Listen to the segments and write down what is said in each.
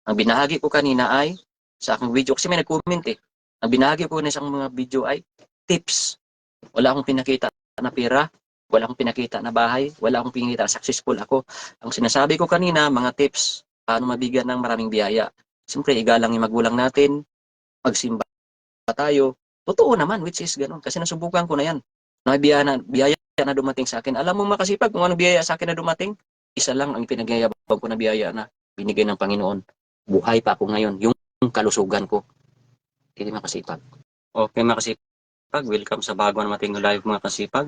Ang binahagi ko kanina ay sa aking video, kasi may nag-comment eh. Ang binahagi ko na sa mga video ay tips. Wala akong pinakita na pera, wala akong pinakita na bahay, wala akong pinakita na successful ako. Ang sinasabi ko kanina, mga tips, paano mabigyan ng maraming biyaya. Siyempre, igalang yung magulang natin, magsimba tayo. Totoo naman, which is ganun. Kasi nasubukan ko na yan. Biyaya na dumating sa akin. Alam mo makasipag kung ano biyaya sa akin na dumating? Isa lang ang pinagyayabang ko na biyaya na binigay ng Panginoon. Buhay pa ako ngayon. Yung kalusugan ko. Hindi makasipag. Okay, makasipag. Welcome sa bago na mating live mga kasipag.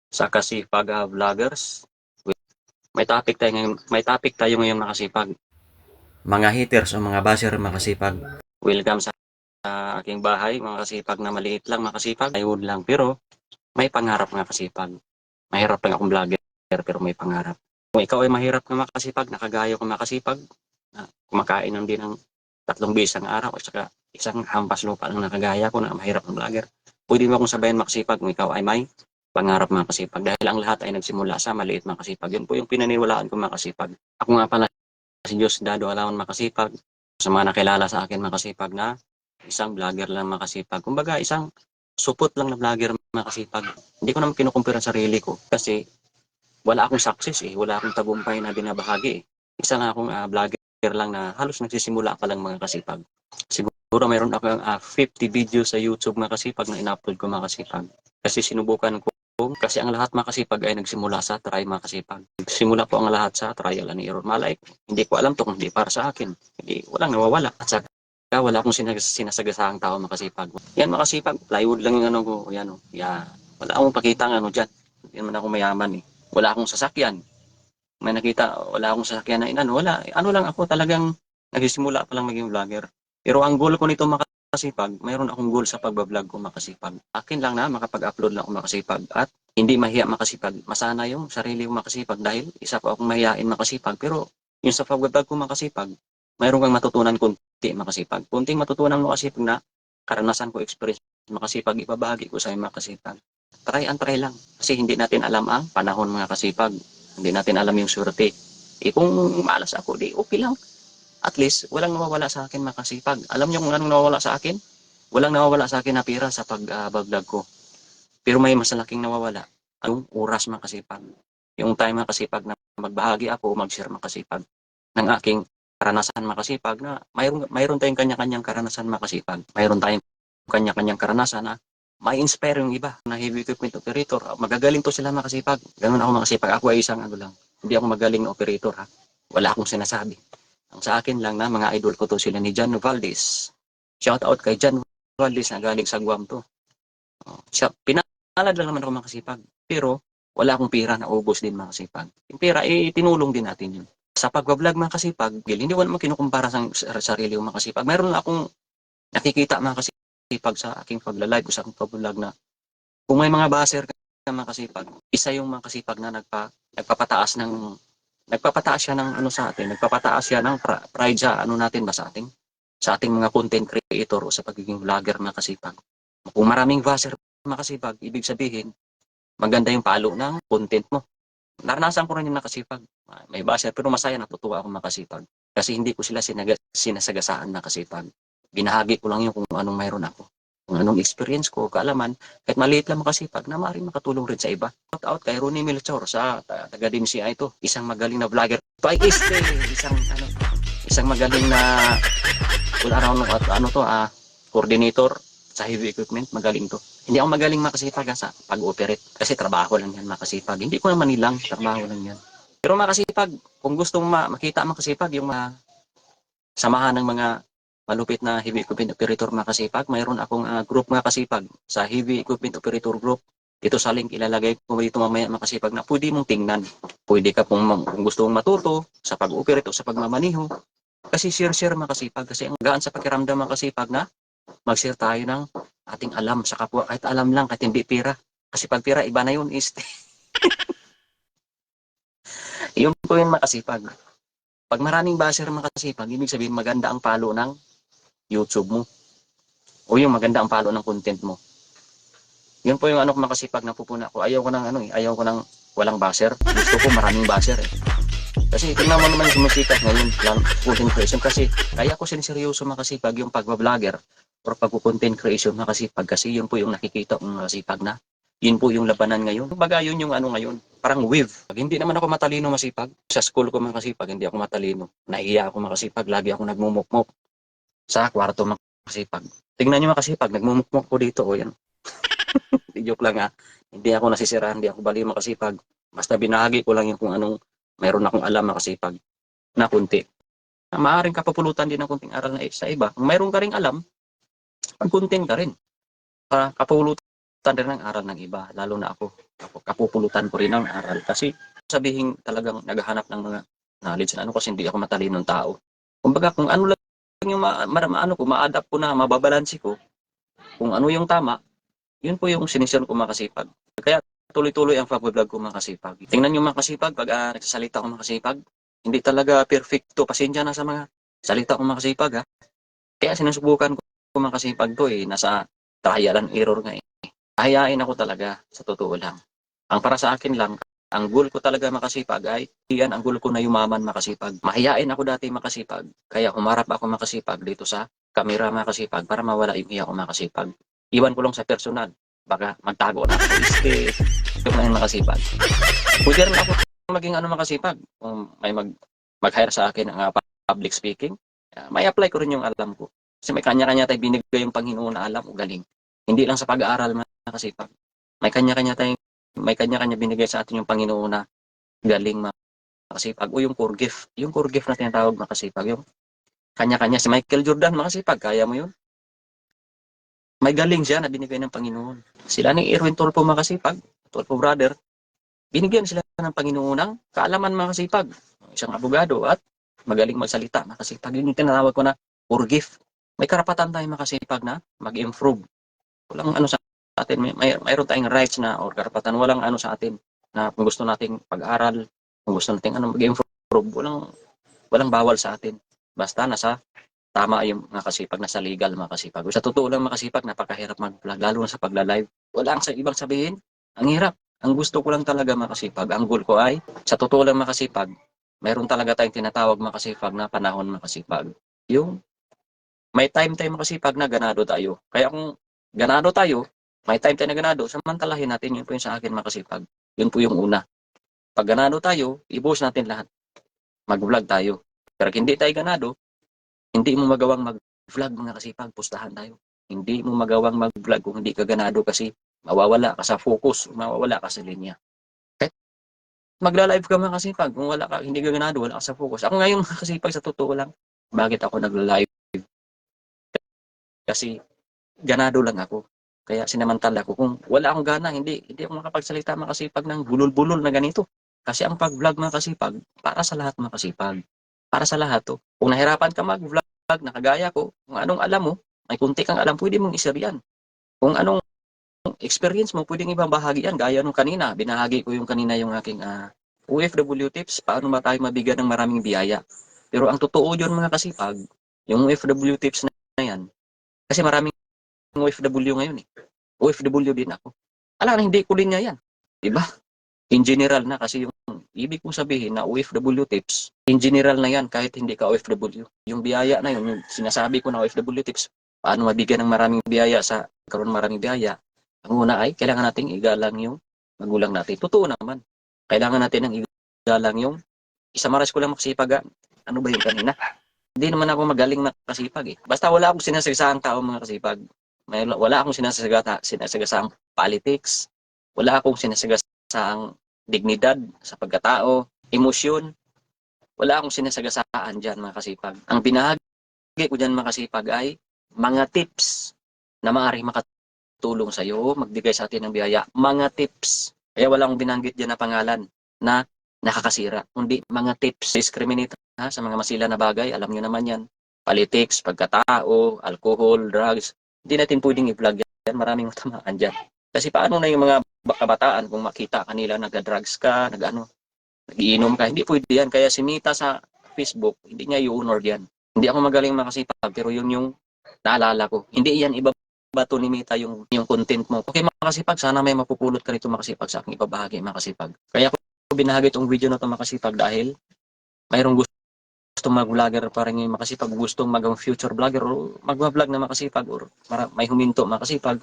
Sa Kasipag Vloggers. May topic tayo ngayon makasipag. Mga haters o mga basher makasipag. Welcome sa aking bahay, mga kasipag na maliit lang, makasipag. Ayun lang, pero may pangarap mga kasipag. Mahirap lang akong vlogger, pero may pangarap. Kung ikaw ay mahirap na makasipag, nakagayo ka makasipag, kumakain ng din ng 3 beses ang araw, at saka isang hampas lupa lang nakagaya ko na mahirap ng vlogger. Pwede mo akong sabayan makasipag kung ikaw ay may pangarap mga kasipag. Dahil ang lahat ay nagsimula sa maliit mga kasipag. Yun po yung pinaniwalaan ko mga kasipag. Ako nga pala si Diosdado Alawan makasipag. Sa mga nakilala sa akin makasipag na isang vlogger lang makasipag. Kumbaga isang supot lang na vlogger makasipag. Hindi ko naman kinukumpira ang sarili ko kasi wala akong success eh. Wala akong tagumpay na binabahagi eh. Isa nga akong vlogger lang na halos nagsisimula pa lang mga kasipag. Siguro mayroon ako 50 videos sa YouTube mga kasipag na in-upload ko mga kasipag. Kasi sinubukan ko kasi ang lahat makasipag ay nagsimula sa try makasipag. Nagsimula po ang lahat sa trial and error. Malay, hindi ko alam to kung hindi para sa akin. Hindi, walang nawawala. At saka wala akong sinasagasahang tao makasipag. Yan makasipag, plywood lang yung ano ko. Yan o. Yeah. Wala akong pakita ng ano dyan. Hindi naman ako mayaman eh. Wala akong sasakyan. May nakita, wala akong sasakyan na inano. Wala. Ano lang ako talagang nagsisimula pa lang maging vlogger. Pero ang goal ko nito makasipag, mayroon akong goal sa pagbablog ko makasipag. Akin lang na makapag-upload lang ako makasipag at hindi mahiya makasipag. Masana yung sarili ko makasipag dahil isa pa akong mahiyain makasipag. Pero yung sa pagbablog ko makasipag, mayroon kang matutunan kunti makasipag. Kunting matutunan mo makasipag na karanasan ko, experience makasipag, ibabahagi ko sa iyo makasipag. Try and try lang. Kasi hindi natin alam ang panahon mga kasipag. Hindi natin alam yung surety. Kung malas ako, di okay lang. At least, walang nawawala sa akin makasipag. Alam niyo kung anong nawawala sa akin? Walang nawawala sa akin na pira sa pag-vlog ko. Pero may mas malaking nawawala. Ang oras makasipag. Yung time makasipag na magbahagi ako, mag-share makasipag ng aking karanasan makasipag na mayroon tayong kanya-kanyang karanasan makasipag. Mayroon tayong kanya-kanyang karanasan na may inspire yung iba na heavy equipment operator. Magagaling to sila makasipag. Ganun ako makasipag. Ako ay isang ano lang. Hindi ako magaling na operator ha. Wala akong sinasabi. Ang sa akin lang na mga idol ko to sila ni John Valdez. Shout out kay John Valdez na galing sa Guam to. Pinalad lang naman ako makasipag. Pero wala akong pira na ubos din makasipag. Yung pira, tinulong din natin yun. Sa pagbablog makasipag, hindi ko naman kinukumpara sa sarili ko makasipag. Mayroon akong nakikita makasipag sa aking pagla-live o sa aking pagbablog na kung may mga baser ka makasipag, isa yung makasipag na nagpapataas siya ng ano sa atin, nagpapataas siya ng pride sa ano natin ba sa ating mga content creator o sa pagiging vlogger makasipag. Kung maraming baser makasipag, ibig sabihin, maganda yung palo ng content mo. Naranasan ko rin yung nakasipag. May baser pero masaya, natutuwa ako makasipag. Kasi hindi ko sila sinasagasaan nakasipag. Binahagi ko lang yung kung anong mayroon ako. Kung anong experience ko, kaalaman, kahit maliit lang makasipag, na maaaring makatulong rin sa iba. Shout out kay Ronnie Melchor sa taga-DMCI ito. Isang magaling na vlogger. By isang magaling na coordinator sa heavy equipment. Magaling to. Hindi ako magaling makasipag sa pag-operate. Kasi trabaho lang yan makasipag. Hindi ko naman nilang trabaho lang yan. Pero makasipag, kung gusto mo makita makasipag, yung samahan ng mga malupit na heavy equipment operator makasipag, mayroon akong group makasipag sa heavy equipment operator group. Dito sa link ilalagay ko dito mamaya makasipag na pwede mong tingnan. Pwede ka kung gusto mong matuto sa pag-operate o sa pagmamaniho. Kasi share makasipag. Kasi ang gaan sa pakiramdam makasipag na mag-share tayo ng ating alam sa kapwa. Kahit alam lang, kahit hindi pira. Kasi pag pira, iba na yun. Yun po yung makasipag. Pag maraming baser makasipag, ibig sabihin maganda ang palo ng YouTube mo. O yung maganda ang palo ng content mo. Yun po yung ano makasipag na pupuna ko. Ayaw ko ng walang baser. Gusto ko maraming baser eh. Kasi tingnan mo naman yung sumisikat ngayon lang content creation kasi kaya ko siniseryoso makasipag yung pagbablogger or pagko-content creation makasipag kasi yun po yung nakikita kong makasipag na yun po yung labanan ngayon. Kumbaga yun yung ano ngayon, parang wave. Pag hindi naman ako matalino masipag, sa school ko makasipag, hindi ako matalino. Nahiya ako makasipag, lagi ako nagmumukmok sa kwarto makasipag. Tingnan nyo makasipag, nagmumukmok ko dito o yan. Joke lang ha. Hindi ako nasisirahan, hindi ako baliw makasipag. Basta binahagi ko lang yung kung anong mayroon akong alam makasipag na kunti. Maaaring kapupulutan din ng kunting aral na sa iba. Kung mayroon ka ring alam, pag-content ka rin. Para kapupulutan rin ng aral ng iba. Lalo na ako. Kapupulutan ko rin ng aral. Kasi sabihin talagang naghahanap ng mga knowledge na ano kasi hindi ako matalinong tao. Kumbaga kung ano lang yung ma-adapt ko na, mababalansi ko, kung ano yung tama, yun po yung sinisyon ko makasipag. Kaya tuloy-tuloy ang pag-vlog ko makasipag. Tingnan nyo makasipag, pag nagsasalita ko makasipag, hindi talaga perfecto. Pasensya na sa mga salita ko makasipag ha. Kaya sinusubukan ko makasipag to eh. Nasa trial and error nga eh. Hayain ako talaga sa totoo lang. Ang para sa akin lang, ang goal ko talaga makasipag ay yan ang goal ko na yumaman makasipag. Mahiyain ako dati makasipag. Kaya humarap ako makasipag dito sa kamera makasipag para mawala yung iya ko makasipag. Iwan ko lang sa personal. Baka magtago na ako sa isip. Yung mga makasipag. Pwede rin ako maging ano makasipag. Kung may mag-hire sa akin ng public speaking, may apply ko rin yung alam ko. Kasi may kanya-kanya tayo binigay yung Panginoon na alam o galing. Hindi lang sa pag-aaral makasipag. May kanya-kanya binigay sa atin yung Panginoon na galing makasipag. O yung core gift. Yung core gift na tinatawag makasipag. Yung kanya-kanya. Si Michael Jordan makasipag. Kaya mo yun? May galing siya na binigay ng Panginoon. Sila ni Erwin Tulfo makasipag, Tulfo brother, binigyan sila ng Panginoon ng kaalaman makasipag. Isang abogado at magaling magsalita makasipag. Yun yung tinatawag ko na core gift. May karapatan tayo makasipag na mag-improve. Walang ano sa atin, mayroon tayong rights na or karapatan, walang ano sa atin na kung gusto nating pag-aral, kung gusto nating ano mag-improve, walang bawal sa atin. Basta nasa tama yung makasipag, nasa legal makasipag. Sa totoo lang makasipag, napakahirap mag-vlog, lalo na sa pagla-live. Wala ang sa ibang sabihin, ang hirap. Ang gusto ko lang talaga makasipag. Ang goal ko ay, sa totoo lang makasipag, mayroon talaga tayong tinatawag makasipag na panahon makasipag. Yung may time tayo makasipag na ganado tayo. Kaya kung ganado tayo, may time tayo na ganado, samantalahin natin, yun po yung sa akin makasipag. Yun po yung una. Pag ganado tayo, ibuhos natin lahat. Mag-vlog tayo. Pero hindi tayo ganado, hindi mo magawang mag-vlog mga kasipag, pustahan tayo. Hindi mo magawang mag-vlog kung hindi ka ganado kasi mawawala ka sa focus, mawawala ka sa linya. Kahit magla-live ka mga kasipag, kung wala ka, hindi ka ganado, wala ka sa focus. Ako ngayon mga kasipag, sa totoo lang, bakit ako nagla-live? Kasi ganado lang ako. Kaya sinamantala ko. Kung wala akong gana, hindi ako makapagsalita mga kasipag ng bulol-bulol na ganito. Kasi ang pag-vlog mga kasipag, para sa lahat mga kasipag. Para sa lahat to. Kung nahirapan ka mag-vlog, nakagaya ko, kung anong alam mo, may kunti kang alam, pwede mong i-share yan. Kung anong experience mo, pwedeng ibang bahagi yan. Gaya nung kanina, binahagi ko yung kanina yung aking OFW tips, paano ba tayo mabigyan ng maraming biyaya. Pero ang totoo yun mga kasipag, yung OFW tips na yan, kasi maraming OFW ngayon eh. OFW din ako. Alam na, hindi ko linya yan. Diba? In general na kasi yung ibig kong sabihin na OFW tips, in general na yan kahit hindi ka OFW. Yung biyaya na yun, yung sinasabi ko na OFW tips, paano mabigyan ng maraming biyaya sa karoon maraming biyaya. Ang una ay, kailangan nating igalang yung magulang natin. Totoo naman. Kailangan natin ng igalang yung, isamaras ko lang makasipag. Ano ba yung kanina? Hindi naman ako magaling makasipag eh. Basta wala akong sinasagasahang tao mga kasipag. Wala akong sinasagasahang politics. Wala akong sinasagasahang dignidad sa pagkatao, emosyon. Wala akong sinasagasaan dyan mga kasipag. Ang binahagi ko dyan mga kasipag ay mga tips na maaaring makatulong sa iyo, magbigay sa atin ng biyaya. Mga tips. Kaya wala akong binanggit dyan na pangalan na nakakasira. Kundi mga tips. Discriminate ha, sa mga masila na bagay. Alam nyo naman yan. Politics, pagkatao, alcohol, drugs. Hindi natin pwedeng i-vlog yan. Maraming matamaan dyan. Kasi paano na yung mga kabataan kung makita kanila nag-drugs ka, nag-iinom ka, hindi pwede yan. Kaya si Mita sa Facebook, hindi niya i-honor yan. Hindi ako magaling makasipag, pero yun yung naalala ko. Hindi yan ibabato ni Mita yung content mo. Okay makasipag, sana may mapupulot ka rito makasipag sa aking ibabahagi makasipag. Kaya ko binahagi itong video na ito makasipag dahil mayroong gustong mag-vlogger pa rin yung makasipag, gustong mag-future vlogger o mag-vlog na makasipag or may huminto makasipag,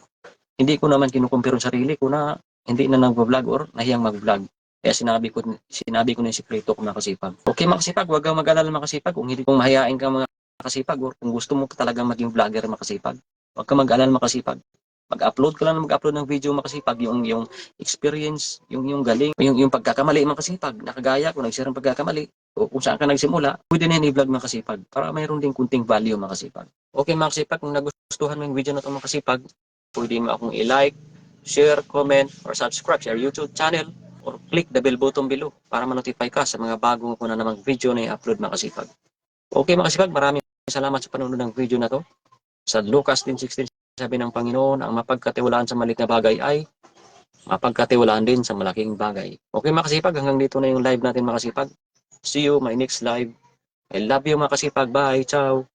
hindi ko naman kinukumpir yung sarili ko na hindi na nag-vlog or nahiyang mag-vlog. Kaya sinabi ko na yung sikreto ko makasipag. Okay makasipag, huwag kang mag-alala makasipag. Kung mahihain ka mga makasipag or kung gusto mo talagang maging vlogger makasipag, huwag kang mag-alala makasipag. Mag-upload ka lang mag-upload ng video makasipag, yung experience, yung galing, yung pagkakamali makasipag, nakagaya kung nagsirang pagkakamali, o kung saan ka nagsimula, pwede na yun i-vlog makasipag para mayroon din kunting value makasipag. Okay makasipag, kung nagustuhan mo yung video na ito makasipag, pwede mo akong i-like, share, comment, or subscribe sa YouTube channel or click the bell button below para ma-notify ka sa mga bagong ko na namang video na i-upload makasipag. Okay makasipag, maraming salamat sa panonood ng video na to. Sa Lucas 10:16 sabi ng Panginoon, ang mapagkatiwalaan sa maliit na bagay ay mapagkatiwalaan din sa malaking bagay. Okay makasipag, hanggang dito na yung live natin makasipag. See you my next live. I love you makasipag. Bye. Ciao.